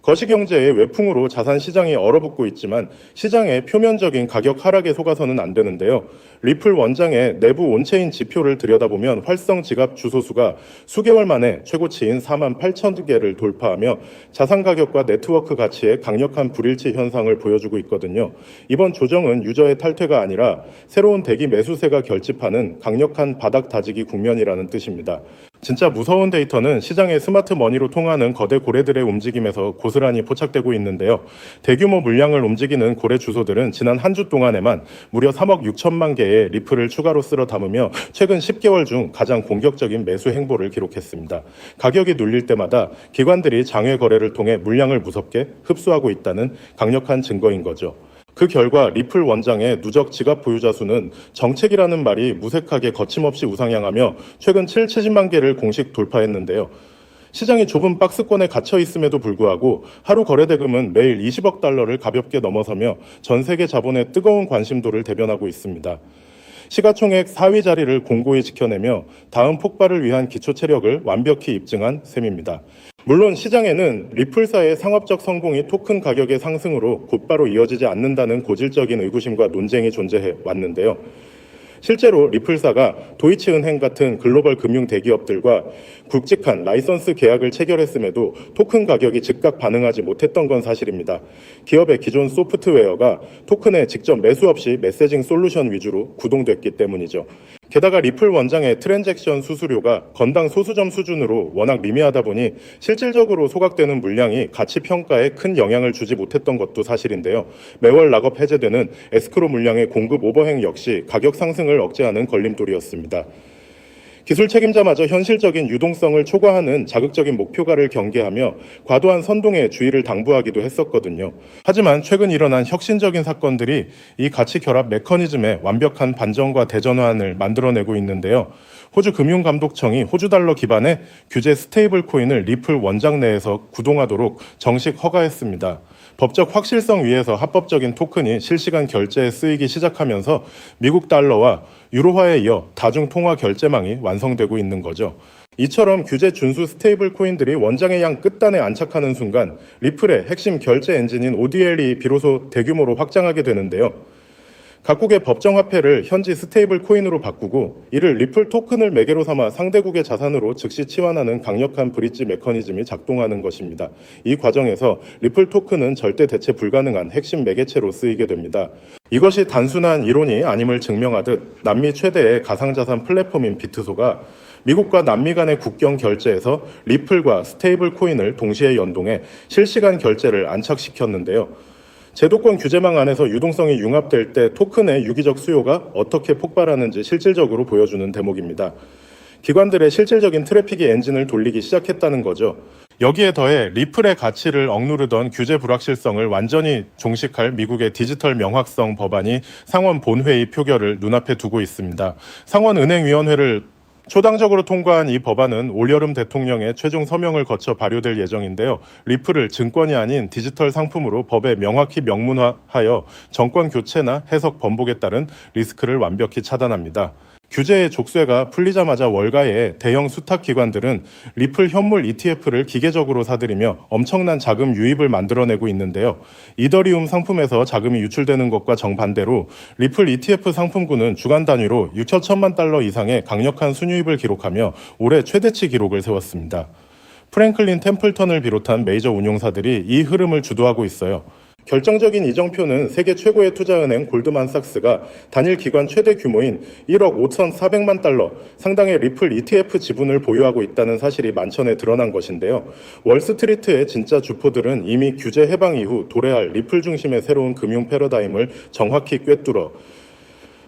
거시경제의 외풍으로 자산 시장이 얼어붙고 있지만 시장의 표면적인 가격 하락에 속아서는 안 되는데요. 리플 원장의 내부 온체인 지표를 들여다보면 활성 지갑 주소수가 수개월 만에 최고치인 4만 8천 개를 돌파하며 자산 가격과 네트워크 가치의 강력한 불일치 현상을 보여주고 있거든요. 이번 조정은 유저의 탈퇴가 아니라 새로운 대기 매수세가 결집하는 강력한 바닥 다지기 국면이라는 뜻입니다. 진짜 무서운 데이터는 시장의 스마트 머니로 통하는 거대 고래들의 움직임에서 고스란히 포착되고 있는데요. 대규모 물량을 움직이는 고래 주소들은 지난 한 주 동안에만 무려 3억 6천만 개의 리플을 추가로 쓸어 담으며 최근 10개월 중 가장 공격적인 매수 행보를 기록했습니다. 가격이 눌릴 때마다 기관들이 장외 거래를 통해 물량을 무섭게 흡수하고 있다는 강력한 증거인 거죠. 그 결과 리플 원장의 누적 지갑 보유자 수는 정책이라는 말이 무색하게 거침없이 우상향하며 최근 70만 개를 공식 돌파했는데요. 시장이 좁은 박스권에 갇혀 있음에도 불구하고 하루 거래 대금은 매일 20억 달러를 가볍게 넘어서며 전 세계 자본의 뜨거운 관심도를 대변하고 있습니다. 시가총액 4위 자리를 공고히 지켜내며 다음 폭발을 위한 기초 체력을 완벽히 입증한 셈입니다. 물론 시장에는 리플사의 상업적 성공이 토큰 가격의 상승으로 곧바로 이어지지 않는다는 고질적인 의구심과 논쟁이 존재해 왔는데요. 실제로 리플사가 도이치은행 같은 글로벌 금융 대기업들과 굵직한 라이선스 계약을 체결했음에도 토큰 가격이 즉각 반응하지 못했던 건 사실입니다. 기업의 기존 소프트웨어가 토큰에 직접 매수 없이 메시징 솔루션 위주로 구동됐기 때문이죠. 게다가 리플 원장의 트랜잭션 수수료가 건당 소수점 수준으로 워낙 미미하다 보니 실질적으로 소각되는 물량이 가치 평가에 큰 영향을 주지 못했던 것도 사실인데요. 매월 락업 해제되는 에스크로 물량의 공급 오버행 역시 가격 상승을 억제하는 걸림돌이었습니다. 기술 책임자마저 현실적인 유동성을 초과하는 자극적인 목표가를 경계하며 과도한 선동에 주의를 당부하기도 했었거든요. 하지만 최근 일어난 혁신적인 사건들이 이 가치 결합 메커니즘의 완벽한 반전과 대전환을 만들어내고 있는데요. 호주 금융감독청이 호주 달러 기반의 규제 스테이블 코인을 리플 원장 내에서 구동하도록 정식 허가했습니다. 법적 확실성 위에서 합법적인 토큰이 실시간 결제에 쓰이기 시작하면서 미국 달러와 유로화에 이어 다중통화 결제망이 완성되고 있는 거죠. 이처럼 규제 준수 스테이블 코인들이 원장의 양 끝단에 안착하는 순간 리플의 핵심 결제 엔진인 ODL이 비로소 대규모로 확장하게 되는데요. 각국의 법정화폐를 현지 스테이블 코인으로 바꾸고 이를 리플 토큰을 매개로 삼아 상대국의 자산으로 즉시 치환하는 강력한 브릿지 메커니즘이 작동하는 것입니다. 이 과정에서 리플 토큰은 절대 대체 불가능한 핵심 매개체로 쓰이게 됩니다. 이것이 단순한 이론이 아님을 증명하듯 남미 최대의 가상자산 플랫폼인 비트소가 미국과 남미 간의 국경 결제에서 리플과 스테이블 코인을 동시에 연동해 실시간 결제를 안착시켰는데요. 제도권 규제망 안에서 유동성이 융합될 때 토큰의 유기적 수요가 어떻게 폭발하는지 실질적으로 보여주는 대목입니다. 기관들의 실질적인 트래픽의 엔진을 돌리기 시작했다는 거죠. 여기에 더해 리플의 가치를 억누르던 규제 불확실성을 완전히 종식할 미국의 디지털 명확성 법안이 상원 본회의 표결을 눈앞에 두고 있습니다. 상원은행위원회를 초당적으로 통과한 이 법안은 올여름 대통령의 최종 서명을 거쳐 발효될 예정인데요. 리플을 증권이 아닌 디지털 상품으로 법에 명확히 명문화하여 정권 교체나 해석 번복에 따른 리스크를 완벽히 차단합니다. 규제의 족쇄가 풀리자마자 월가의 대형 수탁기관들은 리플 현물 ETF를 기계적으로 사들이며 엄청난 자금 유입을 만들어내고 있는데요. 이더리움 상품에서 자금이 유출되는 것과 정반대로 리플 ETF 상품군은 주간 단위로 6천만 달러 이상의 강력한 순유입을 기록하며 올해 최대치 기록을 세웠습니다. 프랭클린 템플턴을 비롯한 메이저 운용사들이 이 흐름을 주도하고 있어요. 결정적인 이정표는 세계 최고의 투자은행 골드만삭스가 단일 기관 최대 규모인 1억 5,400만 달러 상당의 리플 ETF 지분을 보유하고 있다는 사실이 만천에 드러난 것인데요. 월스트리트의 진짜 주포들은 이미 규제 해방 이후 도래할 리플 중심의 새로운 금융 패러다임을 정확히 꿰뚫어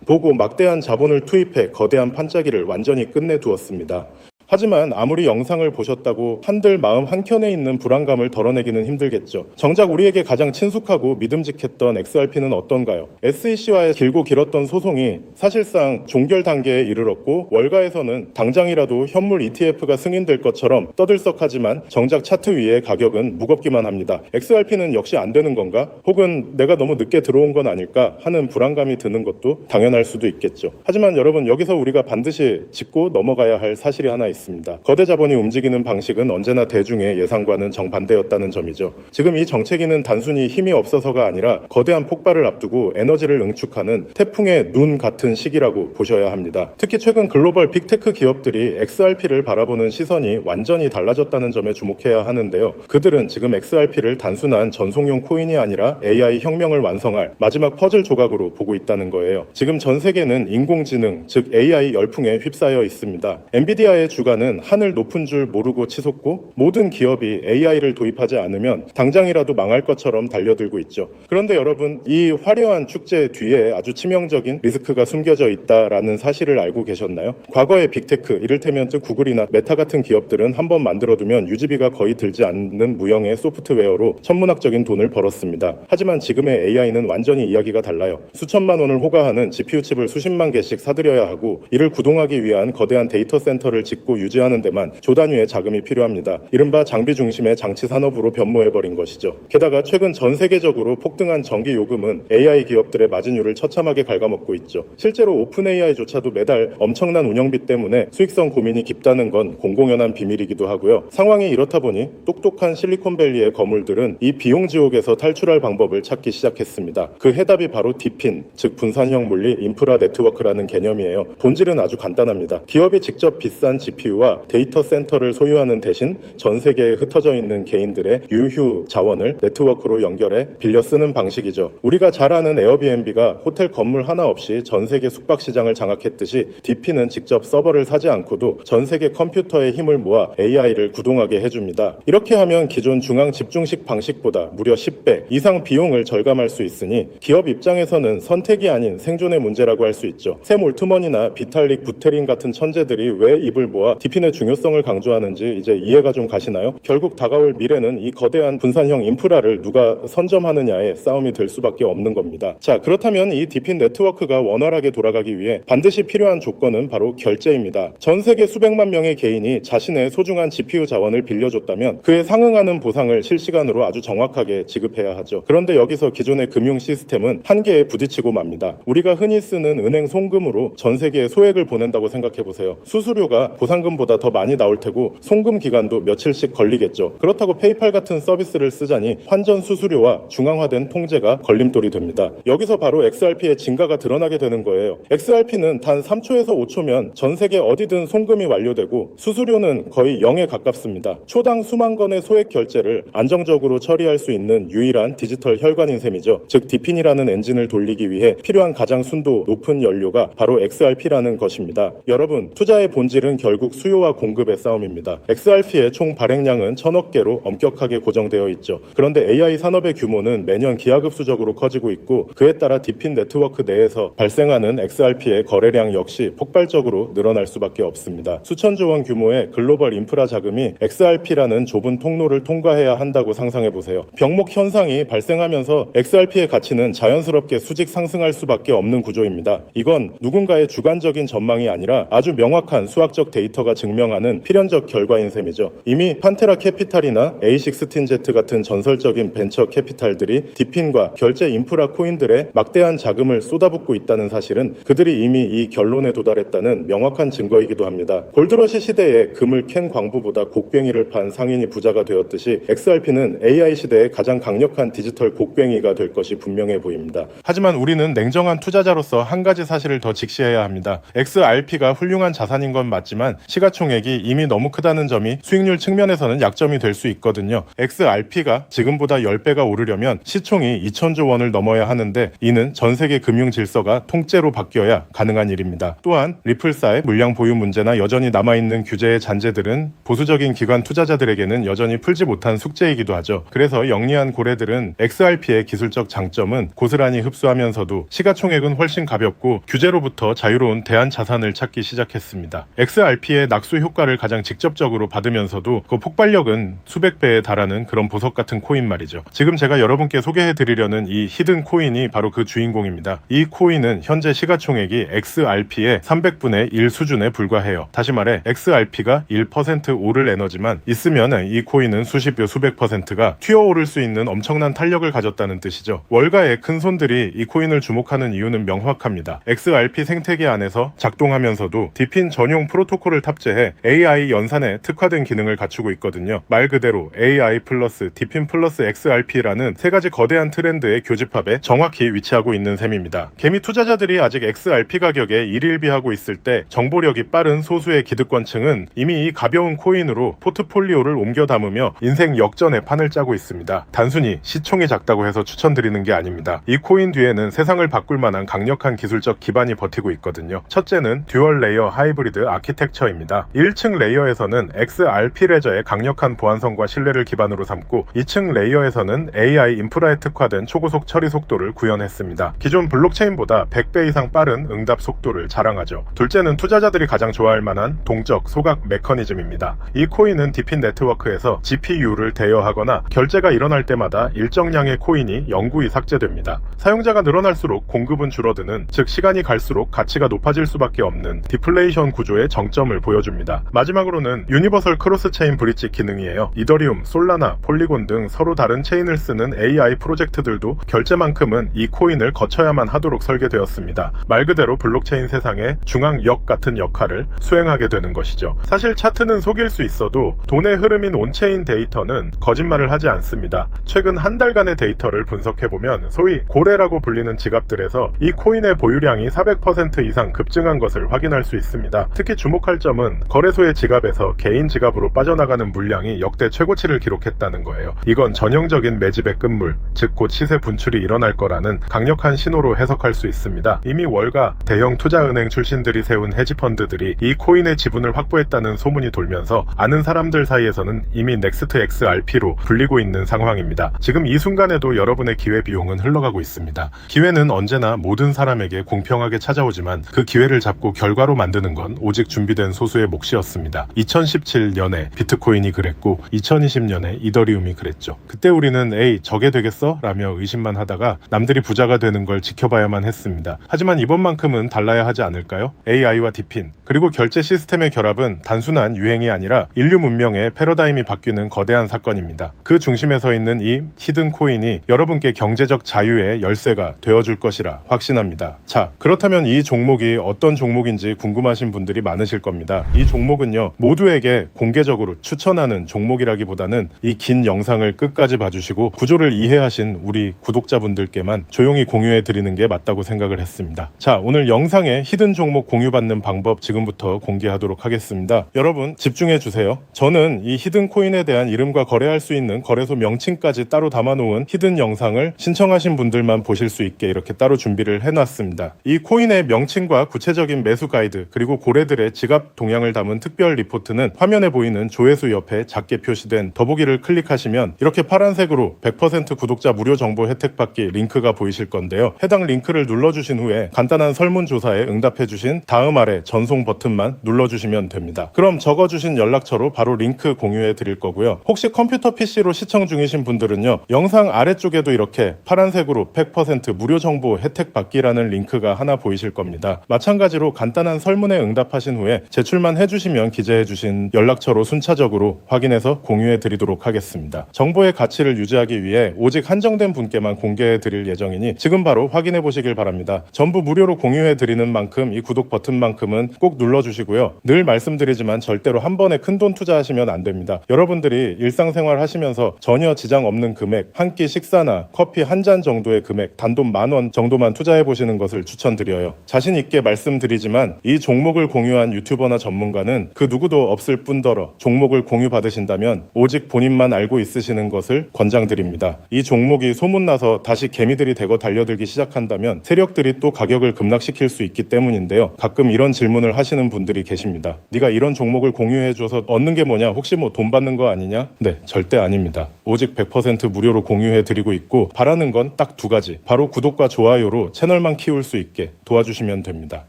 보고 막대한 자본을 투입해 거대한 판짜기를 완전히 끝내두었습니다. 하지만 아무리 영상을 보셨다고 한들 마음 한켠에 있는 불안감을 덜어내기는 힘들겠죠. 정작 우리에게 가장 친숙하고 믿음직했던 XRP는 어떤가요? SEC와의 길고 길었던 소송이 사실상 종결 단계에 이르렀고 월가에서는 당장이라도 현물 ETF가 승인될 것처럼 떠들썩하지만 정작 차트 위의 가격은 무겁기만 합니다. XRP는 역시 안 되는 건가? 혹은 내가 너무 늦게 들어온 건 아닐까 하는 불안감이 드는 것도 당연할 수도 있겠죠. 하지만 여러분, 여기서 우리가 반드시 짚고 넘어가야 할 사실이 하나 있습니다. 있습니다. 거대 자본이 움직이는 방식은 언제나 대중의 예상과는 정반대였다는 점이죠. 지금 이 정체기는 단순히 힘이 없어서가 아니라 거대한 폭발을 앞두고 에너지를 응축하는 태풍의 눈 같은 시기라고 보셔야 합니다. 특히 최근 글로벌 빅테크 기업들이 XRP를 바라보는 시선이 완전히 달라졌다는 점에 주목해야 하는데요. 그들은 지금 XRP를 단순한 전송용 코인이 아니라 AI 혁명을 완성할 마지막 퍼즐 조각으로 보고 있다는 거예요. 지금 전 세계는 인공지능, 즉 AI 열풍에 휩싸여 있습니다. 엔비디아의 주가는 하늘 높은 줄 모르고 치솟고 모든 기업이 AI를 도입하지 않으면 당장이라도 망할 것처럼 달려들고 있죠. 그런데 여러분, 이 화려한 축제 뒤에 아주 치명적인 리스크가 숨겨져 있다라는 사실을 알고 계셨나요? 과거의 빅테크, 이를테면 구글이나 메타 같은 기업들은 한번 만들어두면 유지비가 거의 들지 않는 무형의 소프트웨어로 천문학적인 돈을 벌었습니다. 하지만 지금의 AI는 완전히 이야기가 달라요. 수천만 원을 호가하는 GPU 칩을 수십만 개씩 사들여야 하고 이를 구동하기 위한 거대한 데이터 센터를 짓고 유지하는 데만 조 단위의 자금이 필요합니다. 이른바 장비 중심의 장치 산업으로 변모해버린 것이죠. 게다가 최근 전 세계적으로 폭등한 전기 요금은 AI 기업들의 마진율을 처참하게 갉아먹고 있죠. 실제로 오픈 AI조차도 매달 엄청난 운영비 때문에 수익성 고민이 깊다는 건 공공연한 비밀이기도 하고요. 상황이 이렇다 보니 똑똑한 실리콘밸리의 거물들은 이 비용 지옥에서 탈출할 방법을 찾기 시작했습니다. 그 해답이 바로 디핀, 즉 분산형 물리 인프라 네트워크라는 개념이에요. 본질은 아주 간단합니다. 기업이 직접 비싼 GPU와 데이터 센터를 소유하는 대신 전 세계에 흩어져 있는 개인들의 유휴 자원을 네트워크로 연결해 빌려 쓰는 방식이죠. 우리가 잘 아는 에어비앤비가 호텔 건물 하나 없이 전 세계 숙박 시장을 장악했듯이 디핀은 직접 서버를 사지 않고도 전 세계 컴퓨터의 힘을 모아 AI를 구동하게 해줍니다. 이렇게 하면 기존 중앙 집중식 방식보다 무려 10배 이상 비용을 절감할 수 있으니 기업 입장에서는 선택이 아닌 생존의 문제라고 할 수 있죠. 샘 올트먼이나 비탈릭 부테린 같은 천재들이 왜 입을 모아 디핀의 중요성을 강조하는지 이제 이해가 좀 가시나요? 결국 다가올 미래는 이 거대한 분산형 인프라를 누가 선점하느냐의 싸움이 될 수밖에 없는 겁니다. 자, 그렇다면 이 디핀 네트워크가 원활하게 돌아가기 위해 반드시 필요한 조건은 바로 결제입니다. 전 세계 수백만 명의 개인이 자신의 소중한 GPU 자원을 빌려줬다면 그에 상응하는 보상을 실시간으로 아주 정확하게 지급해야 하죠. 그런데 여기서 기존의 금융 시스템은 한계에 부딪히고 맙니다. 우리가 흔히 쓰는 은행 송금으로 전 세계에 소액을 보낸다고 생각해보세요. 수수료가 보상금보다 더 많이 나올 테고 송금 기간도 며칠씩 걸리겠죠. 그렇다고 페이팔 같은 서비스를 쓰자니 환전 수수료와 중앙화된 통제가 걸림돌이 됩니다. 여기서 바로 XRP의 진가가 드러나게 되는 거예요. XRP는 단 3초에서 5초면 전 세계 어디든 송금이 완료되고 수수료는 거의 0에 가깝습니다. 초당 수만 건의 소액 결제를 안정적으로 처리할 수 있는 유일한 디지털 혈관인 셈이죠. 즉 디핀이라는 엔진을 돌리기 위해 필요한 가장 순도 높은 연료가 바로 XRP라는 것입니다. 여러분, 투자의 본질은 결국 수요와 공급의 싸움입니다. XRP의 총 발행량은 1000억 개로 엄격하게 고정되어 있죠. 그런데 AI 산업의 규모는 매년 기하급수적으로 커지고 있고 그에 따라 디핀 네트워크 내에서 발생하는 XRP의 거래량 역시 폭발적으로 늘어날 수밖에 없습니다. 수천조 원 규모의 글로벌 인프라 자금이 XRP라는 좁은 통로를 통과해야 한다고 상상해보세요. 병목 현상이 발생하면서 XRP의 가치는 자연스럽게 수직 상승할 수밖에 없는 구조입니다. 이건 누군가의 주관적인 전망이 아니라 아주 명확한 수학적 데이터가 증명하는 필연적 결과인 셈이죠. 이미 판테라 캐피탈이나 A16Z 같은 전설적인 벤처 캐피탈들이 디핀과 결제 인프라 코인들의 막대한 자금을 쏟아붓고 있다는 사실은 그들이 이미 이 결론에 도달했다는 명확한 증거이기도 합니다. 골드러시 시대에 금을 캔 광부보다 곡괭이를 판 상인이 부자가 되었듯이 XRP는 AI 시대의 가장 강력한 디지털 곡괭이가 될 것이 분명해 보입니다. 하지만 우리는 냉정한 투자자로서 한 가지 사실을 더 직시해야 합니다. XRP가 훌륭한 자산인 건 맞지만 시가총액이 이미 너무 크다는 점이 수익률 측면에서는 약점이 될 수 있거든요. XRP가 지금보다 10배가 오르려면 시총이 2000조 원을 넘어야 하는데 이는 전 세계 금융 질서가 통째로 바뀌어야 가능한 일입니다. 또한 리플사의 물량 보유 문제나 여전히 남아있는 규제의 잔재들은 보수적인 기관 투자자들에게는 여전히 풀지 못한 숙제이기도 하죠. 그래서 영리한 고래들은 XRP의 기술적 장점은 고스란히 흡수하면서도 시가총액은 훨씬 가볍고 규제로부터 자유로운 대안 자산을 찾기 시작했습니다. XRP의 낙수 효과를 가장 직접적으로 받으면서도 그 폭발력은 수백 배에 달하는 그런 보석 같은 코인 말이죠. 지금 제가 여러분께 소개해드리려는 이 히든 코인이 바로 그 주인공입니다. 이 코인은 현재 시가총액이 XRP의 300분의 1 수준에 불과해요. 다시 말해 XRP가 1% 오를 에너지만 있으면 이 코인은 수십여 수백 %가 튀어오를 수 있는 엄청난 탄력을 가졌다는 뜻이죠. 월가의 큰 손들이 이 코인을 주목하는 이유는 명확합니다. XRP 생태계 안에서 작동하면서도 디핀 전용 프로토콜을 탑재해 AI 연산에 특화된 기능을 갖추고 있거든요. 말 그대로 AI 플러스 디핀 플러스 XRP라는 세 가지 거대한 트렌드의 교집합에 정확히 위치하고 있는 셈입니다. 개미 투자자들이 아직 XRP 가격에 일일비하고 있을 때 정보력이 빠른 소수의 기득권층은 이미 이 가벼운 코인으로 포트폴리오를 옮겨 담으며 인생 역전의 판을 짜고 있습니다. 단순히 시총이 작다고 해서 추천드리는 게 아닙니다. 이 코인 뒤에는 세상을 바꿀 만한 강력한 기술적 기반이 버티고 있거든요. 첫째는 듀얼 레이어 하이브리드 아키텍처입니다. 1층 레이어에서는 XRP 레저의 강력한 보안성과 신뢰를 기반으로 삼고 2층 레이어에서는 AI 인프라에 특화된 초고속 처리 속도를 구현했습니다. 기존 블록체인보다 100배 이상 빠른 응답 속도를 자랑하죠. 둘째는 투자자들이 가장 좋아할 만한 동적 소각 메커니즘입니다. 이 코인은 디핀 네트워크에서 GPU를 대여하거나 결제가 일어날 때마다 일정량의 코인이 영구히 삭제됩니다. 사용자가 늘어날수록 공급은 줄어드는, 즉 시간이 갈수록 가치가 높아질 수밖에 없는 디플레이션 구조의 정점을 보여줍니다. 마지막으로는 유니버설 크로스 체인 브릿지 기능이에요. 이더리움, 솔라나, 폴리곤 등 서로 다른 체인을 쓰는 AI 프로젝트들도 결제만큼은 이 코인을 거쳐야만 하도록 설계되었습니다. 말 그대로 블록체인 세상의 중앙역 같은 역할을 수행하게 되는 것이죠. 사실 차트는 속일 수 있어도 돈의 흐름인 온체인 데이터는 거짓말을 하지 않습니다. 최근 한 달간의 데이터를 분석해보면 소위 고래라고 불리는 지갑들에서 이 코인의 보유량이 400% 이상 급증한 것을 확인할 수 있습니다. 특히 주목할 점은 거래소의 지갑에서 개인 지갑으로 빠져나가는 물량이 역대 최고치를 기록했다는 거예요. 이건 전형적인 매집의 끝물, 즉 곧 시세 분출이 일어날 거라는 강력한 신호로 해석할 수 있습니다. 이미 월가 대형 투자은행 출신들이 세운 헤지펀드들이 이 코인의 지분을 확보했다는 소문이 돌면서 아는 사람들 사이에서는 이미 넥스트 XRP로 불리고 있는 상황입니다. 지금 이 순간에도 여러분의 기회 비용은 흘러가고 있습니다. 기회는 언제나 모든 사람에게 공평하게 찾아오지만 그 기회를 잡고 결과로 만드는 건 오직 준비된 소수의 몫이었습니다. 2017년에 비트코인이 그랬고 2020년에 이더리움이 그랬죠. 그때 우리는 에이 저게 되겠어? 라며 의심만 하다가 남들이 부자가 되는 걸 지켜봐야만 했습니다. 하지만 이번만큼은 달라야 하지 않을까요? AI와 디핀 그리고 결제 시스템의 결합은 단순한 유행이 아니라 인류 문명의 패러다임이 바뀌는 거대한 사건입니다. 그 중심에 서 있는 이 히든 코인이 여러분께 경제적 자유의 열쇠가 되어줄 것이라 확신합니다. 자, 그렇다면 이 종목이 어떤 종목인지 궁금하신 분들이 많으실 겁니다. 이 종목은요, 모두에게 공개적으로 추천하는 종목이라기보다는 이 긴 영상을 끝까지 봐주시고 구조를 이해하신 우리 구독자분들께만 조용히 공유해 드리는 게 맞다고 생각을 했습니다. 자, 오늘 영상에 히든 종목 공유받는 방법 지금부터 공개하도록 하겠습니다. 여러분 집중해 주세요. 저는 이 히든 코인에 대한 이름과 거래할 수 있는 거래소 명칭까지 따로 담아놓은 히든 영상을 신청하신 분들만 보실 수 있게 이렇게 따로 준비를 해놨습니다. 이 코인의 명칭과 구체적인 매수 가이드 그리고 고래들의 지갑 동향을 담은 특별 리포트는 화면에 보이는 조회수 옆에 작게 표시된 더보기를 클릭하시면 이렇게 파란색으로 100% 구독자 무료 정보 혜택 받기 링크가 보이실 건데요. 해당 링크를 눌러주신 후에 간단한 설문조사에 응답해주신 다음 아래 전송 버튼만 눌러주시면 됩니다. 그럼 적어주신 연락처로 바로 링크 공유해 드릴 거고요. 혹시 컴퓨터 PC로 시청 중이신 분들은요, 영상 아래쪽에도 이렇게 파란색으로 100% 무료 정보 혜택 받기라는 링크가 하나 보이실 겁니다. 마찬가지로 간단한 설문에 응답하신 후에 제출만 해주시면 기재해주신 연락처로 순차적으로 확인해서 공유해 드리도록 하겠습니다. 정보의 가치를 유지하기 위해 오직 한정된 분께만 공개해 드릴 예정이니 지금 바로 확인해 보시길 바랍니다. 전부 무료로 공유해 드리는 만큼 이 구독 버튼만큼은 꼭 눌러주시고요. 늘 말씀드리지만 절대로 한 번에 큰돈 투자하시면 안 됩니다. 여러분들이 일상생활 하시면서 전혀 지장 없는 금액, 한 끼 식사나 커피 한 잔 정도의 금액, 단돈 10,000원 정도만 투자해 보시는 것을 추천드려요. 자신 있게 말씀드리지만 이 종목을 공유한 유튜버나 전문가는 그 누구도 없을 뿐더러 종목을 공유 받으신다면 오직 본인만 알고 있으시는 것을 권장드립니다. 이 종목이 소문나서 다시 개미들이 대거 달려들기 시작한다면 세력들이 또 가격을 급락시킬 수 있기 때문인데요. 가끔 이런 질문을 하시는 분들이 계십니다. 네가 이런 종목을 공유해줘서 얻는 게 뭐냐? 혹시 뭐 돈 받는 거 아니냐? 네, 절대 아닙니다. 오직 100% 무료로 공유해드리고 있고 바라는 건 딱 두 가지. 바로 구독과 좋아요로 채널만 키울 수 있게 도와주시면 됩니다.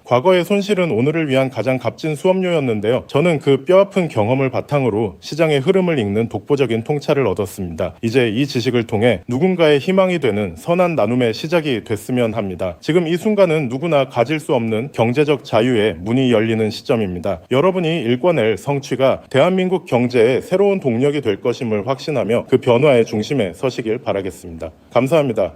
과거의 손실은 오늘을 위한 가장 값진 수업료였는데요. 저는 그 뼈아픈 경험을 바탕으로 시장의 흐름을 읽는 독보적인 통찰을 얻었습니다. 이제 이 지식을 통해 누군가의 희망이 되는 선한 나눔의 시작이 됐으면 합니다. 지금 이 순간은 누구나 가질 수 없는 경제적 자유의 문이 열리는 시점입니다. 여러분이 일궈낼 성취가 대한민국 경제의 새로운 동력이 될 것임을 확신하며 그 변화의 중심에 서시길 바라겠습니다. 감사합니다.